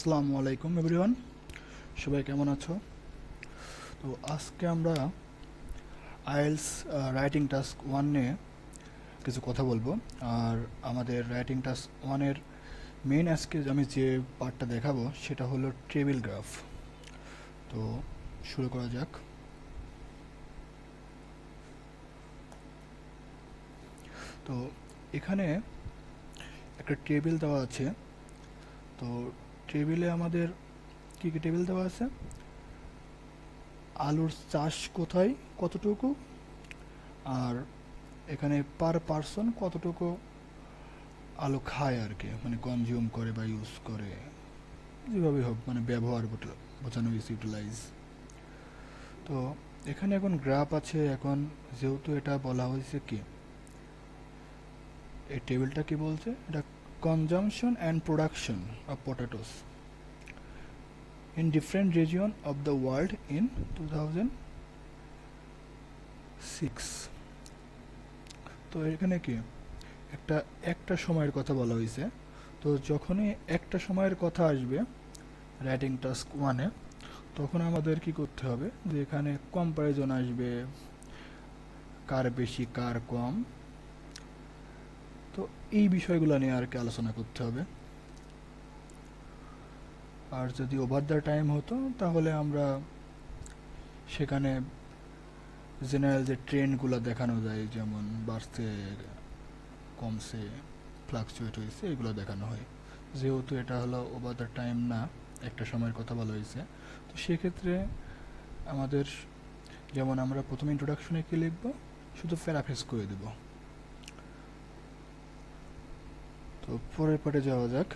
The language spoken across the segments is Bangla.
আসসালামু আলাইকুম এভরিওয়ান, সবাই কেমন আছো? তো আজকে আমরা আইএলস রাইটিং টাস্ক 1 নিয়ে কিছু কথা বলবো। আর আমাদের রাইটিং টাস্ক 1 এর মেইন আজকে আমি যে পার্টটা দেখাবো সেটা হলো টেবিল গ্রাফ। তো শুরু করা যাক। তো এখানে একটা টেবিল দেওয়া আছে। তো টেবিলে আমাদের কি কি টেবিল দেওয়া আছে? আলুর চাষ কোথায়, কতটুকু, আর এখানে পার পার্সন কতটুকু আলো খায় আর কি, মানে কনজিউম করে বা ইউজ করে, যেভাবে হোক, মানে ব্যবহার বোঝানো হয়েছে, ইউটিলাইজ। তো এখানে এখন গ্রাফ আছে। এখন যেহেতু এটা বলা হয়েছে কি, এই টেবিলটা কি বলছে, এটা consumption and production of potatoes in different region of the world in 2006। তো এখানে কি একটা একটা সময়ের কথা বলা হয়েছে। তো যখনই একটা সময়ের কথা আসবে রাইটিং টাস্ক 1-এ, তখন আমাদের কি করতে হবে, যে এখানে কম্পারিজন আসবে, কার বেশি কার কম। তো এই বিষয়গুলো নিয়ে আর কি আলোচনা করতে হবে। আর যদি ওভার দ্য টাইম হতো তাহলে আমরা সেখানে জেনারেল যে ট্রেন্ডগুলো দেখানো যায়, যেমন বাড়ছে, কমছে, ফ্লাকচুয়েট হয়েছে, এগুলো দেখানো হয়। যেহেতু এটা হলো ওভার দ্য টাইম না, একটা সময়ের কথা বলা হয়েছে, তো সেক্ষেত্রে আমাদের, যেমন আমরা প্রথমে ইন্ট্রোডাকশনে কি লিখব, শুধু প্যারাফ্রেজ করে দেব। তো পরের পার্টে যাওয়া যাক।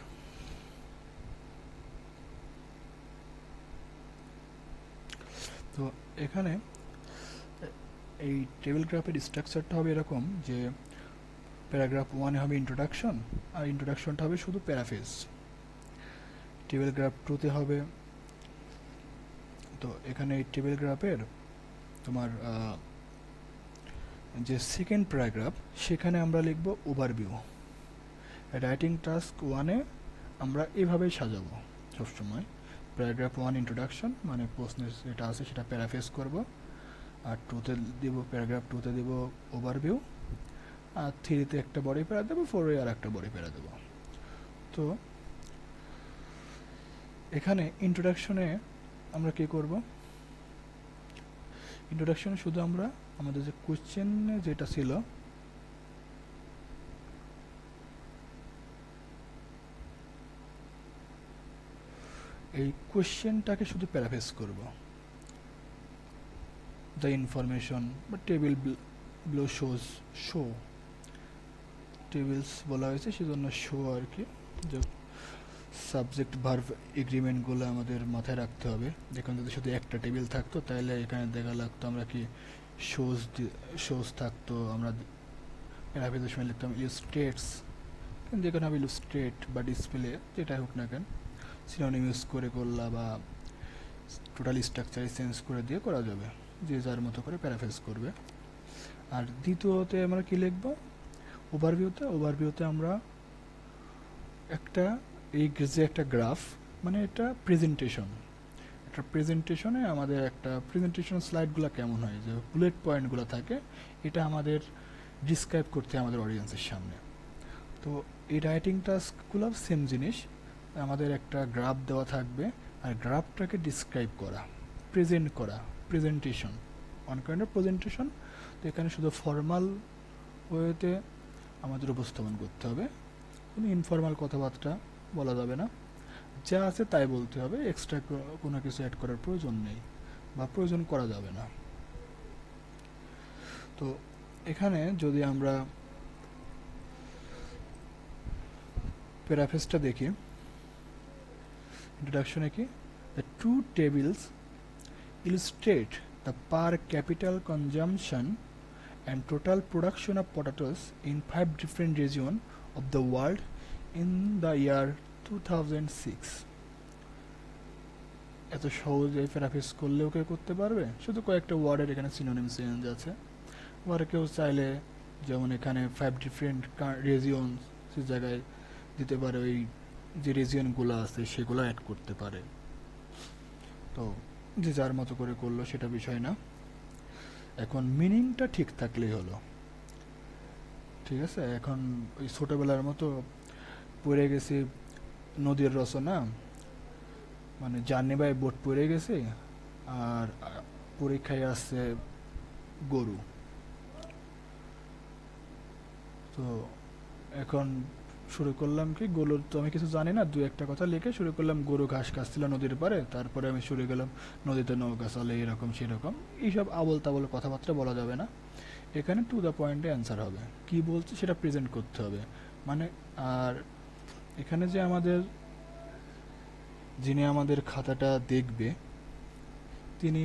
তো এখানে এই টেবিল গ্রাফের স্ট্রাকচারটা হবে এরকম যে প্যারাগ্রাফ 1-এ হবে ইন্ট্রোডাকশন, আর ইন্ট্রোডাকশনটা হবে শুধু প্যারাফ্রেজ। টেবিল গ্রাফ 2-তে হবে, তো এখানে এই টেবিল গ্রাফের তোমার যে সেকেন্ড প্যারাগ্রাফ, সেখানে আমরা লিখব ওভারভিউ। রাইটিং টাস্ক 1-এ আমরা এভাবেই সাজাবো সবসময়। প্যারাগ্রাফ 1 ইন্ট্রোডাকশন, মানে প্রশ্নের যেটা আছে সেটা প্যারাফ্রেজ করব, আর 2-তে দিব, প্যারাগ্রাফ 2-তে দিব ওভারভিউ, আর 3-তে একটা বডি প্যারা দেবো, 4-এ আর একটা বডি প্যারা দেবো। তো এখানে ইন্ট্রোডাকশনে আমরা কি করব, ইন্ট্রোডাকশনে শুধু আমরা আমাদের যে কোশ্চেনে যেটা ছিল, এই কোশ্চেনটাকে শুধু প্যারাফ্রেজ করব। দ্য ইনফরমেশন বা table below shows, show, tables বলা হয়েছে সেজন্য শো আর কি। যে সাবজেক্ট ভার্ব এগ্রিমেন্টগুলো আমাদের মাথায় রাখতে হবে। যেখানে যদি শুধু একটা টেবিল থাকতো তাহলে এখানে দেখা লাগতো আমরা কি শোজ, শোজ থাকতো, আমরা প্যারাফ্রেজের সময় লিখতাম ইলুস্ট্রেটস, কিন্তু যেখানে হবে ইলুস্ট্রেট বা ডিসপ্লে, যেটাই হোক না কেন, সিনোনিম ইউজ করে করলা বা টোটাল স্ট্রাকচারে চেঞ্জ করে দিয়ে করা যাবে, যে যার মতো করে প্যারাফ্রেজ করবে। আর দ্বিতীয়তে আমরা কি লিখব, ওভারভিউতে, ওভারভিউতে আমরা একটা, এই যে একটা গ্রাফ, মানে এটা প্রেজেন্টেশন, একটা প্রেজেন্টেশনে আমাদের একটা প্রেজেন্টেশন স্লাইডগুলো কেমন হয়, যে বুলেট পয়েন্টগুলো থাকে, এটা আমাদের ডিসক্রাইব করতে আমাদের অডিয়েন্সের সামনে। তো এই রাইটিং টাস্কগুলো সেম জিনিস, আমাদের একটা গ্রাফ দেওয়া থাকবে, আর গ্রাফটাকে ডিসক্রাইব করা, প্রেজেন্ট করা, presentation, one kind of presentation. তো এখানে শুধু ফর্মাল ওয়েতে আমাদের উপস্থাপন করতে হবে, কোনো ইনফর্মাল কথাবার্তা বলা যাবে না, যা আছে তাই বলতে হবে, এক্সট্রা কোনো কিছু অ্যাড করার প্রয়োজন নেই বা প্রয়োজন করা যাবে না। তো এখানে যদি আমরা প্যারাফ্রেজটা দেখি, ইন্ট্রোডাকশনে কি, the two tables illustrate the per capita consumption and total production of potatoes in 5 different regions of the world in the year 2006. এত সহজে প্যারাফ্রেজ করলেও কেউ করতে পারবে, শুধু কয়েকটা ওয়ার্ডের এখানে সিনোনিম চেঞ্জ আছে। আবার কেউ চাইলে, যেমন এখানে 5 ডিফারেন্ট রিজিয়ন, সে জায়গায় দিতে পারে ওই যে রিজিয়নগুলো আছে সেগুলো অ্যাড করতে পারে। তো যে যার মতো করে করলো সেটা বিষয় না, এখন মিনিংটা ঠিক থাকলেই হলো। ঠিক আছে, এখন ওই ছোটোবেলার মতো পড়ে গেছি নদীর রচনা, মানে জার্নি বাই বোট পড়ে গেছে, আর পরীক্ষায় আসছে গরু। তো এখন শুরু করলাম কি, গরুর তো আমি কিছু জানি না, দু একটা কথা লিখে শুরু করলাম, গরু ঘাস খাচ্ছিল নদীর পারে, তারপরে আমি শুরু গেলাম নদীতে নৌকা চলে এরকম সেরকম, এইসব আবল তাবল কথাবার্তা বলা যাবে না। এখানে টু দ্য পয়েন্টে অ্যান্সার হবে, কি বলছে সেটা প্রেজেন্ট করতে হবে। মানে আর এখানে যে আমাদের যিনি আমাদের খাতাটা দেখবে তিনি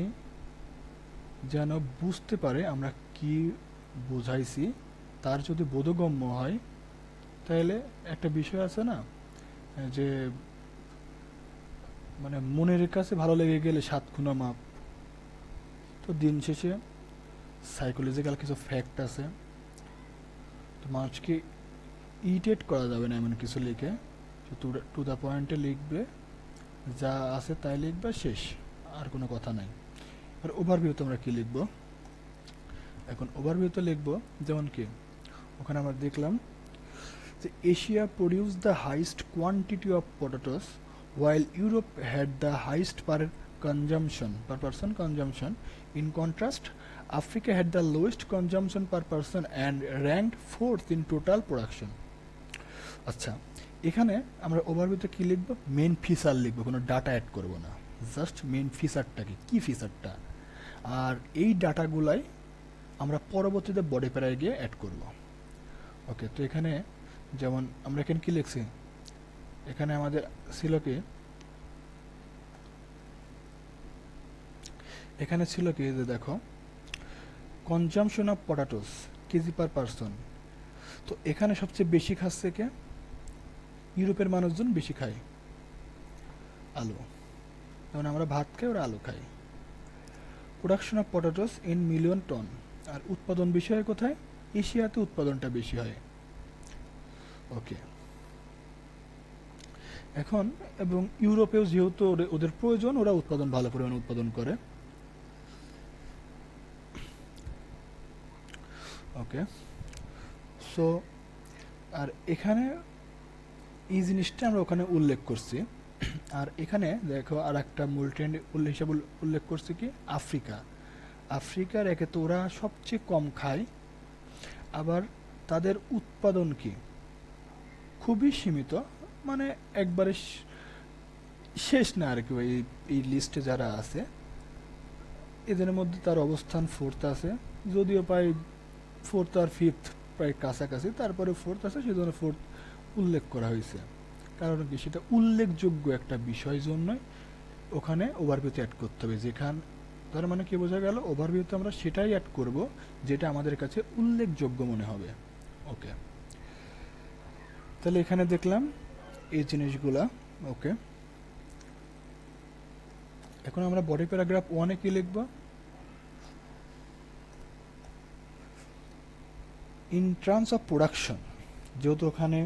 যেন বুঝতে পারে আমরা কি বোঝাইছি, তার যদি বোধগম্য হয়, তাহলে একটা বিষয় আছে না যে মানে মনের কাছে ভালো লেগে গেলে সাত খুনা মাপ। তো দিন শেষে সাইকোলজিক্যাল কিছু ফ্যাক্ট আছে, তো মানুষকে ইরিটেট করা যাবে না এমন কিছু লিখে, টু দ্য পয়েন্টে লিখবে, যা আছে তাই লিখবে, শেষ, আর কোনো কথা নাই। আর ওভারভিউ তোমরা কি লিখবো, এখন ওভারভিউতে লিখবো যেমন কি ওখানে আমরা দেখলাম যে Asia produce the highest quantity of potatoes while Europe had the highest per person consumption. In contrast, Africa had the lowest consumption per person and ranked fourth in total production. আচ্ছা, এখানে আমরা ওভারভিউতে কি লিখব, মেন ফিচার লিখব, কোনো ডাটা অ্যাড করব না, জাস্ট মেন ফিচারটাকে কি ফিচারটা, আর এই ডাটাগুলাই আমরা পরবর্তীতে বডি প্যারায় গিয়ে অ্যাড করব। ওকে, তো এখানে যেমন আমরা এখানে কি লিখছি, এখানে আমাদের ছিল কি, এখানে ছিল কি যে দেখো consumption of potatoes KG per person, তো এখানে সবচেয়ে বেশি খাচ্ছে কে, ইউরোপের মানুষজন বেশি খায় আলু, যেমন আমরা ভাত খাই ওরা আলু খাই। Production of potatoes in million ton, আর উৎপাদন বিষয়ে কোথায়, এশিয়াতে উৎপাদনটা বেশি হয়। ওকে, এখন এবং ইউরোপেও যেহেতু ওদের প্রয়োজন, ওরা উৎপাদন ভালো পরিমাণে উৎপাদন করে। ওকে, সো আর এখানে এই জিনিসটা আমরা ওখানে উল্লেখ করছি। আর এখানে দেখো আর একটা মূল ট্রেন্ড হিসাবে উল্লেখ করছি কি, আফ্রিকা। আফ্রিকার একে তো ওরা সবচেয়ে কম খায়, আবার তাদের উৎপাদন কি খুবই সীমিত, মানে একবারে শেষ না আর কি। এই লিস্টে যারা আছে এদের মধ্যে তার অবস্থান ফোর্থ আছে, যদিও প্রায় ফোর্থ আর ফিফথ প্রায় কাছাকাছি, তারপরে ফোর্থ আছে, সেজন্য ফোর্থ উল্লেখ করা হয়েছে। কারণ কি, সেটা উল্লেখযোগ্য একটা বিষয় জন্যই ওখানে ওভারভিউতে অ্যাড করতে হবে। যেখান তার মানে কি বোঝা গেল, ওভারভিউতে আমরা সেটাই অ্যাড করব যেটা আমাদের কাছে উল্লেখযোগ্য মনে হবে। ওকে, তাহলে এখানে দেখলাম এই জিনিসগুলা। ওকে, এখন আমরা বডি প্যারাগ্রাফ 1-এ কি লিখব, ইন টার্মস অফ প্রোডাকশন, যেহেতু ওখানে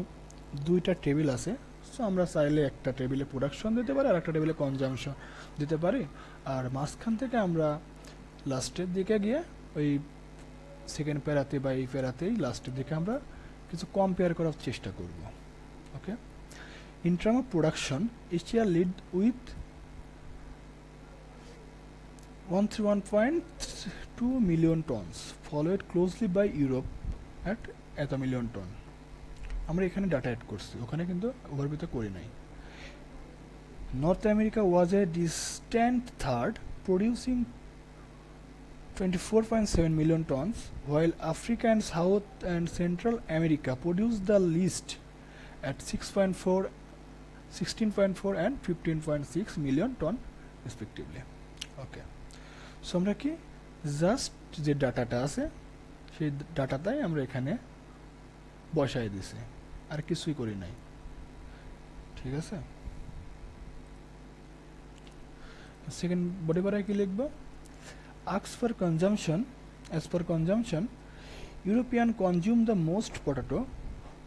দুইটা টেবিল আছে, সো আমরা চাইলে একটা টেবিলে প্রোডাকশন দিতে পারি আর একটা টেবিলে কনজামশন দিতে পারি, আর মাঝখান থেকে আমরা লাস্টের দিকে গিয়ে ওই সেকেন্ড প্যারাতে বা এই প্যারাতেই লাস্টের দিকে আমরা কিছু কম্পেয়ার করার চেষ্টা করব। Okay, in term of production Asia lead with 131.2 million tons, followed closely by Europe at এত মিলিয়ন টন। আমরা এখানে ডাটা অ্যাড করছি, ওখানে কিন্তু ওভারভিউতে করি নাই। North America was A distant third, producing 24.7 million tons, while Africa and South and Central America produced the least at 6.4, 16.4 and 15.6 million ton respectively. Okay, so আমরা কি জাস্ট যে ডাটাটা আছে সেই ডাটাটাই আমরা এখানে বসাই দিছি, আর কিছুই করি নাই। ঠিক আছে, সেকেন্ড বডি প্যারায় কি লিখব, asks for consumption. As per consumption, European consume the most potato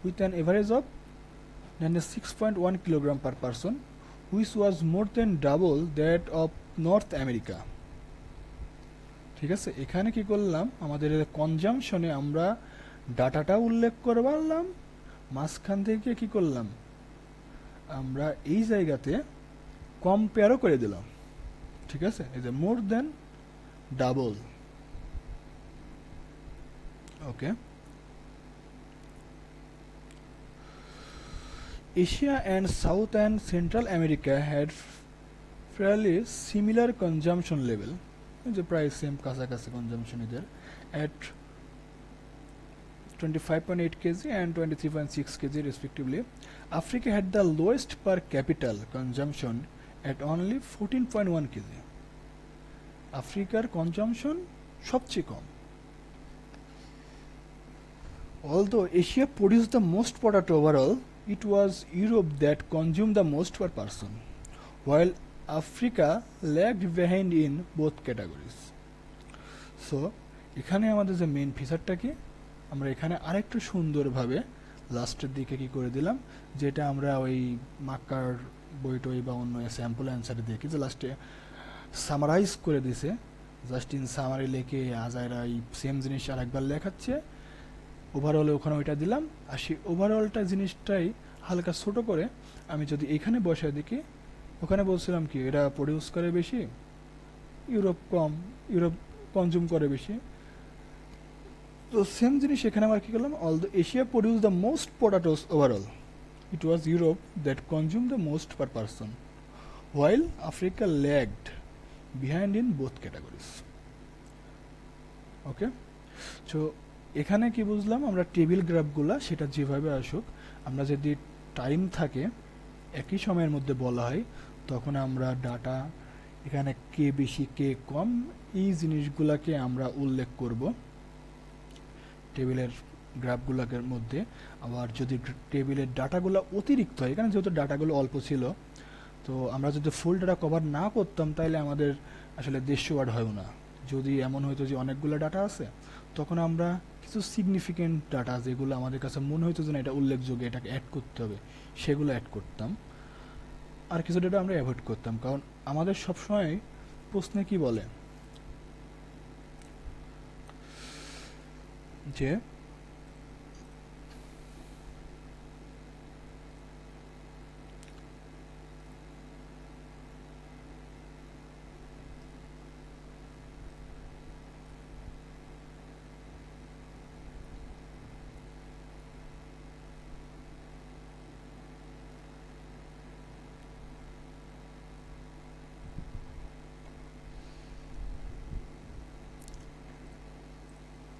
with an average of 96.1 kilogram per person, which was more than double that of North America. ঠিক আছে, এখানে কি করলাম, আমাদের কনজামশনে আমরা ডাটাটা উল্লেখ করে পারলাম, মাঝখান থেকে কি করলাম, আমরা এই জায়গাতে কম্পেয়ারও করে দিলাম। ঠিক আছে, এই যে more than double. Okay, Asia and South and Central America had fairly similar consumption level, the price same কাছাকাছি consumption এদের, at 25.8 kg and 23.6 kg respectively. Africa had the lowest per capita consumption at only 14.1 kg. আফ্রিকার কনজামশন সবচেয়ে কম। Although Asia produced the most potato overall, it was Europe that consumed the most per person, while Africa lagged behind in both categories. So এখানে আমাদের যে মেইন ফিচারটা কি, আমরা এখানে আরেকটু সুন্দরভাবে লাস্টের দিকে কি করে দিলাম, যেটা আমরা ওই মার্কার বইটই বা অন্য স্যাম্পল অ্যান্সারে দেখি যে লাস্টে সামারাইজ করে দিছে, জাস্ট ইন সামারি লেখে আজাইরা এই সেম জিনিস আর একবার লেখাচ্ছে, ওভারঅলে ওখানে ওইটা দিলাম, আর সেই ওভারঅলটা জিনিসটাই হালকা ছোট করে আমি যদি এখানে বসায় দেখি, ওখানে বলছিলাম কি এরা প্রডিউস করে বেশি, ইউরোপ কম, ইউরোপ কনজিউম করে বেশি। তো সেম জিনিস এখানে আমরা কী করলাম, all the Asia produce the most potatoes overall, it was Europe that consume the most per person, while Africa lagged behind in both categories. Okay, so এখানে কি বুঝলাম, আমরা টেবিল গ্রাফগুলা সেটা যেভাবে আসুক, আমরা যদি টাইম থাকে একই সময়ের মধ্যে বলা হয়, তখন আমরা ডাটা এখানে কে বেশি কে কম এই জিনিসগুলাকে আমরা উল্লেখ করব টেবিলের গ্রাফগুলোর মধ্যে। আবার যদি টেবিলের ডাটাগুলো অতিরিক্ত হয়, এখানে যেহেতু ডাটাগুলো অল্প ছিল, তো আমরা যদি ফুল ডাটা কভার না করতাম তাহলে আমাদের আসলে 150 ওয়ার্ড হয় না। যদি এমন হইতো যে অনেকগুলো ডাটা আছে, তখন আমরা কিছু সিগনিফিকেন্ট ডাটা যেগুলো আমাদের কাছে মনে হইতো যে না এটা উল্লেখযোগ্য, এটাকে অ্যাড করতে হবে, সেগুলো অ্যাড করতাম, আর কিছু ডাটা আমরা অ্যাভয়েড করতাম। কারণ আমাদের সবসময় প্রশ্নে কি বলে যে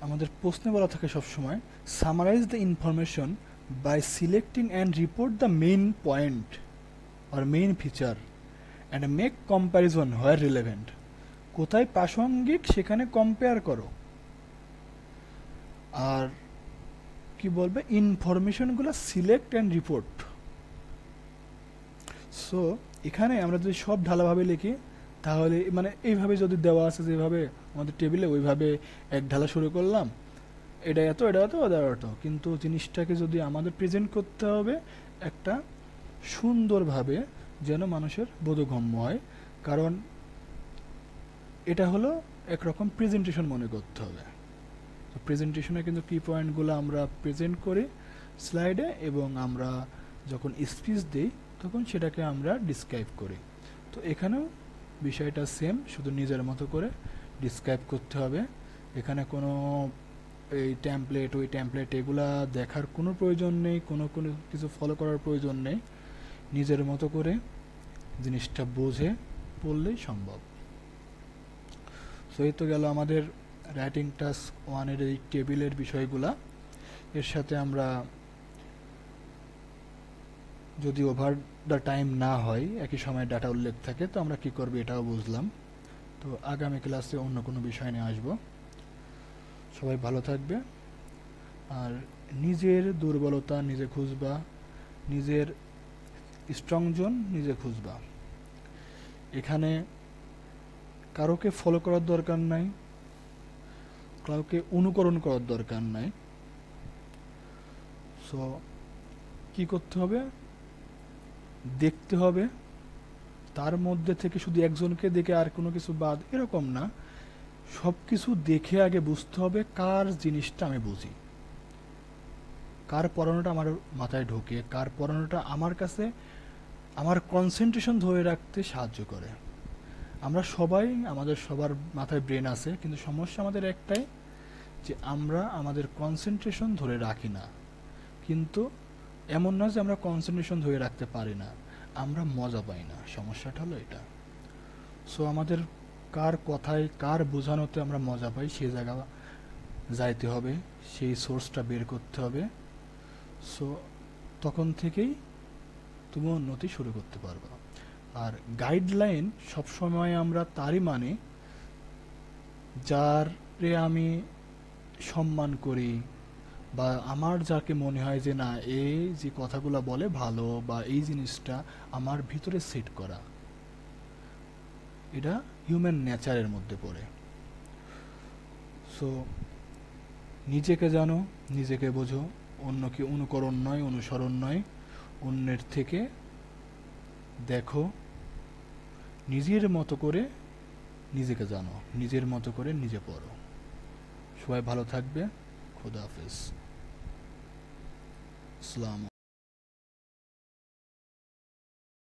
আমাদের প্রশ্নে বলা থাকে সবসময় summarise the information by selecting and report the main point আর main feature and make comparison where relevant. কোথায় প্রাসঙ্গিক সেখানে কম্পেয়ার করো, আর কি বলবে ইনফরমেশনগুলো সিলেক্ট অ্যান্ড রিপোর্ট। সো এখানে আমরা যদি সব ঢালাভাবে লিখি, তাহলে মানে এইভাবে যদি দেওয়া আছে যেভাবে আমাদের টেবিলে, ওইভাবে এক ঢালা শুরু করলাম, এটা এত এটা এত ওটা এত, কিন্তু জিনিসটাকে যদি আমাদের প্রেজেন্ট করতে হবে একটা সুন্দরভাবে, যেন মানুষের বোধগম্য হয়, কারণ এটা হলো একরকম প্রেজেন্টেশন মনে করতে হবে। তো প্রেজেন্টেশনে কিন্তু কি পয়েন্টগুলো আমরা প্রেজেন্ট করি স্লাইডে, এবং আমরা যখন স্পিচ দিই তখন সেটাকে আমরা ডিসক্রাইব করি। তো এখানেও বিষয়টা সেম, শুধু নিজের মতো করে ডিসক্রাইব করতে হবে। এখানে কোনো এই ট্যাম্পলেট ওই ট্যাম্পলেট এগুলা দেখার কোনো প্রয়োজন নেই, কোনো কিছু ফলো করার প্রয়োজন নেই, নিজের মতো করে জিনিসটা বুঝে পড়লেই সম্ভব। সো এই তো গেল আমাদের রাইটিং টাস্ক 1-এর এই টেবিলের বিষয়গুলা। এর সাথে আমরা যদি ওভার দ্য টাইম না হয়, একই সময় ডাটা উল্লেখ থাকে, তো আমরা কি করব এটাও বুঝলাম। তো আগামী ক্লাসে অন্য কোনো বিষয় নিয়ে আসবো। সবাই ভালো থাকবে, আর নিজের দুর্বলতা নিজে খুঁজবা, নিজের স্ট্রং জোন নিজে খুঁজবা। এখানে কারোকে ফলো করার দরকার নাই, কাউকে অনুকরণ করার দরকার নাই। সো কি করতে হবে, দেখতে হবে, তার মধ্যে থেকে শুধু একজনকে দেখে আর কোনো কিছু বাদ এরকম না, সব কিছু দেখে আগে বুঝতে হবে কার জিনিসটা আমি বুঝি, কার পড়ানোটা আমার মাথায় ঢোকে, কার পড়ানোটা আমার কাছে আমার কনসেন্ট্রেশন ধরে রাখতে সাহায্য করে। আমরা সবাই, আমাদের সবার মাথায় ব্রেন আছে, কিন্তু সমস্যা আমাদের একটাই যে আমরা আমাদের কনসেন্ট্রেশন ধরে রাখি না। কিন্তু এমন না যে আমরা কনসেন্ট্রেশন ধরে রাখতে পারি না, আমরা মজা পাই না, সমস্যাটা হলো এটা। সো আমাদের কার কথায় কার বোঝানোতে আমরা মজা পাই সেই জায়গা যাইতে হবে, সেই সোর্সটা বের করতে হবে। সো তখন থেকেই তুমি উন্নতি শুরু করতে পারবা। আর গাইডলাইন সবসময় আমরা তারই মানে যারে আমি সম্মান করি, বা আমার যাকে মনে হয় যে না এই যে কথাগুলো বলে ভালো, বা এই জিনিসটা আমার ভিতরে সেট করা, এটা হিউম্যান নেচারের মধ্যে পড়ে। সো নিজেকে জানো, নিজেকে বোঝো, অন্যকে অনুকরণ নয়, অনুসরণ নয়, অন্যের থেকে দেখো, নিজের মতো করে নিজেকে জানো, নিজের মতো করে নিজে পড়ো। সবাই ভালো থাকবে। খোদা হাফেজ। আসসালামু